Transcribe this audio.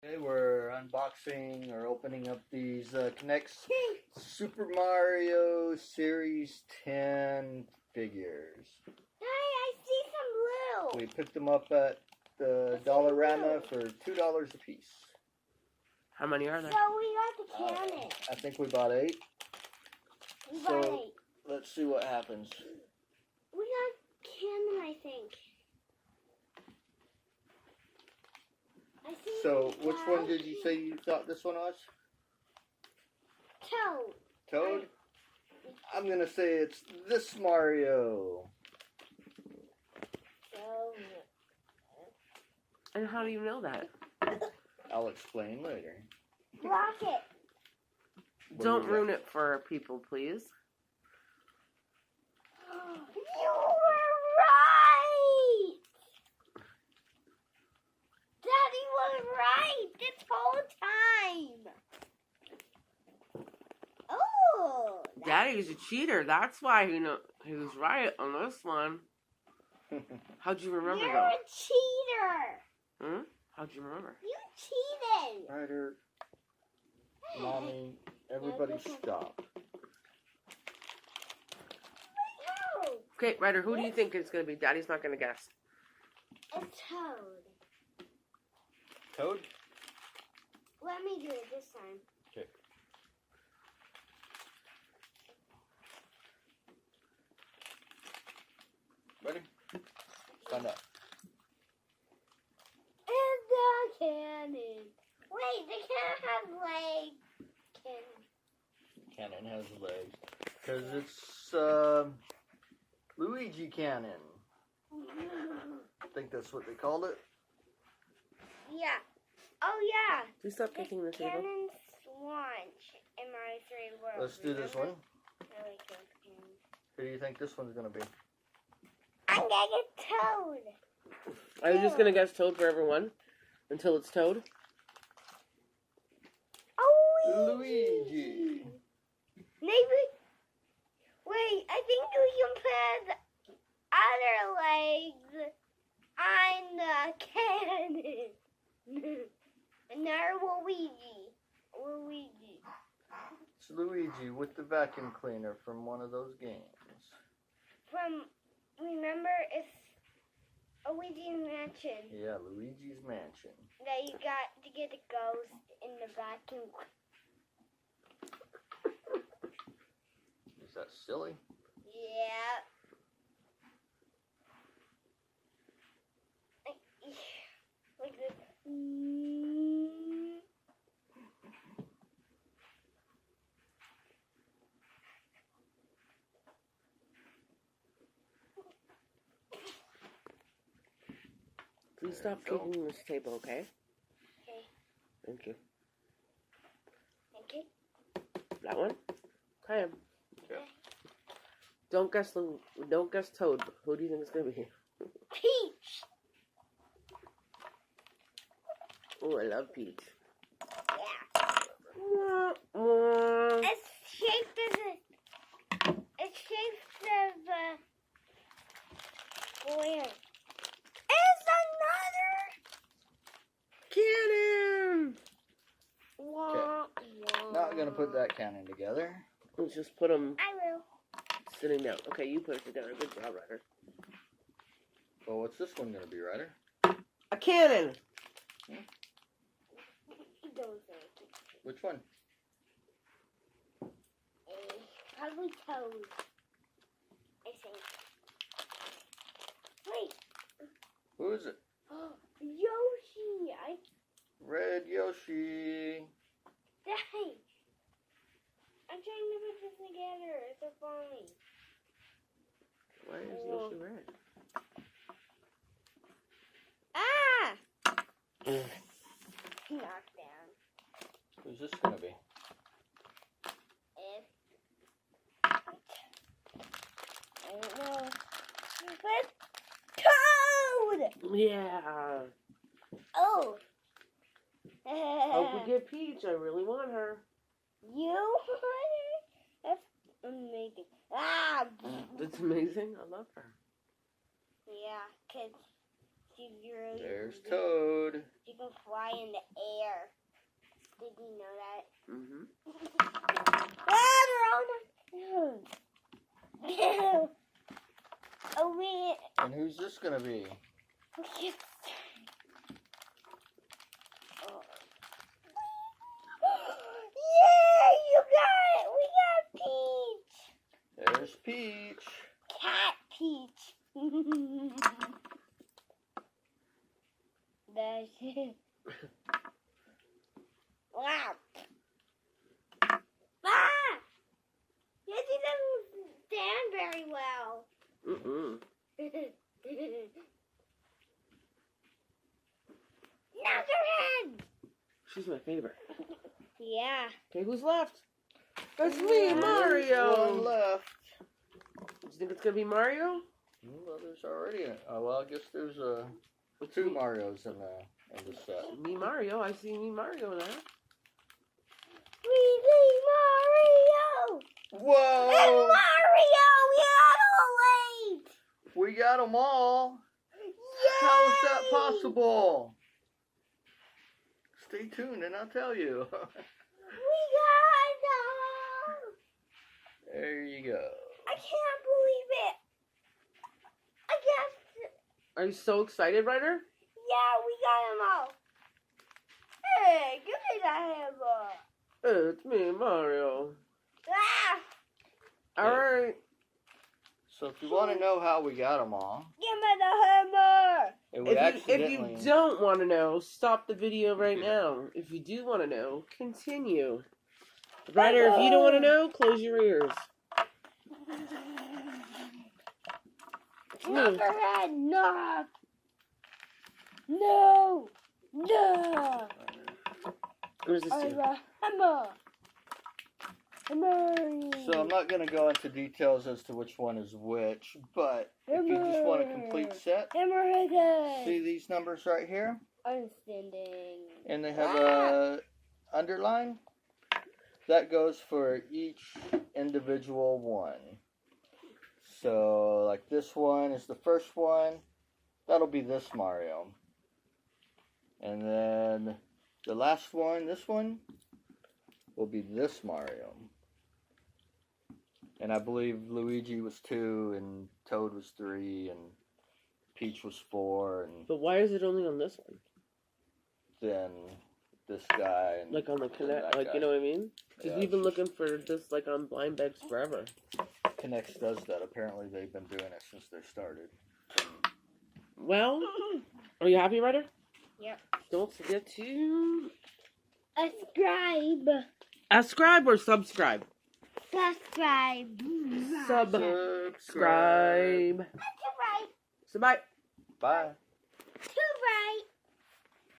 Okay, we're unboxing or opening up these KNEX Super Mario Series 10 figures. Hey, I see some blue. We picked them up at the Dollarama for $2 a piece. How many are there? So we got the cannon. I think we bought 8. We bought 8. Let's see what happens. We got cannon, I think. So, which one did you say you thought this one was? Toad. Toad? I'm going to say it's this Mario. And how do you know that? I'll explain later. Block it. Don't ruin it for people, please. You were right! Daddy was right this whole time. Oh! Daddy's a cheater. That's why he was right on this one. How'd you remember You're though? a cheater. Hmm? How'd you remember? You cheated. Ryder, Mommy, everybody stop. No. Okay, Ryder, who do you think it's going to be? Daddy's not going to guess. It's Toad. Toad? Let me do it this time. Okay. Ready? Stand up. And the cannon. Wait, the cannon has legs. Cannon has legs. Because it's Luigi cannon. I think that's what they called it. Yeah. Oh, yeah. Please stop kicking the table. Cannon's launch in my 3 worlds. Let's do this one. I like those cannons. Who do you think this one's going to be? I'm gonna get Toad. Are you just going to guess Toad for everyone? Until it's Toad? Oh, Luigi. Maybe. Wait, I think we can put other legs on the cannon. And now Luigi. Luigi. It's Luigi with the vacuum cleaner from one of those games. Remember, it's Luigi's Mansion. Yeah, Luigi's Mansion. That you got to get a ghost in the vacuum. Is that silly? Yeah. Like this. Please stop kicking this table, okay? Okay. Thank you. Thank you. That one? Okay. Yeah. Don't guess Toad. Who do you think it's going to be? Peach. Oh, I love Peach. Yeah. It's shaped as a square. It's another Cannon! Not going to put that cannon together. Let's just put them I will. sitting down. Okay, you put it together. Good job, Ryder. Well, what's this one going to be, Ryder? A cannon! Don't say it. Which one? Probably Toad. I think. Wait. Who is it? Yoshi. Red Yoshi. Dang. I'm trying to put this together. It's so funny. Why is Yoshi red? Ah! Knocked down. Who's this going to be? I don't know. But Toad! Yeah. Oh. Hope we get Peach. I really want her. You? That's amazing. Ah! That's amazing. I love her. Yeah, 'cause she's really There's Toad. She can fly in the air. Did you know that? Mm-hmm. Ah, they're on the Oh, wait. And who's this gonna be? Yeah, you got it. We got Peach. There's Peach. Cat Peach. That's it. Wow. Ah! Yeah, she doesn't stand very well. Mm-mm. Now's her head. She's my favorite. Yeah. Okay, who's left? That's me, Mario. One left. Do you think it's gonna be Mario? Well, there's already well, I guess there's two Marios in the set. Me, Mario. I see me, Mario now. We see Mario. Whoa! And Mario, we got all eight. We got them all. Yay! How is that possible? Stay tuned and I'll tell you. We got them. There you go. I can't believe it. I guess. Are you so excited, Ryder? Yeah, we got them all. Hey, give me that hammer. It's me, Mario. Ah, All right. So if you want to know how we got them all, give me the hammer. and we If accidentally... you don't want to know, stop the video right now. If you do want to know, continue. Ryder, if you don't want to know, close your ears. Knock her head, knock. No, no. Where's this I have to? a hammer. Hammer. So I'm not going to go into details as to which one is which, but if you just want a complete set, Hammer again. see these numbers right here? I'm standing. And they have a underline. That goes for each individual one. So, like this one is the first one. That'll be this Mario. And then the last one, this one, will be this Mario. And I believe Luigi was 2, and Toad was 3, and Peach was 4, and But why is it only on this one? then this guy. And Like on the then Connect, that like, guy. you know what I mean? Because Yeah, we've been it's just- looking for this, like, on blind bags forever. KNEX does that. Apparently, they've been doing it since they started. Well, are you happy, Ryder? Yep. Don't forget to Subscribe. subscribe or subscribe. Subscribe. Subscribe. That's right. So bye. Bye.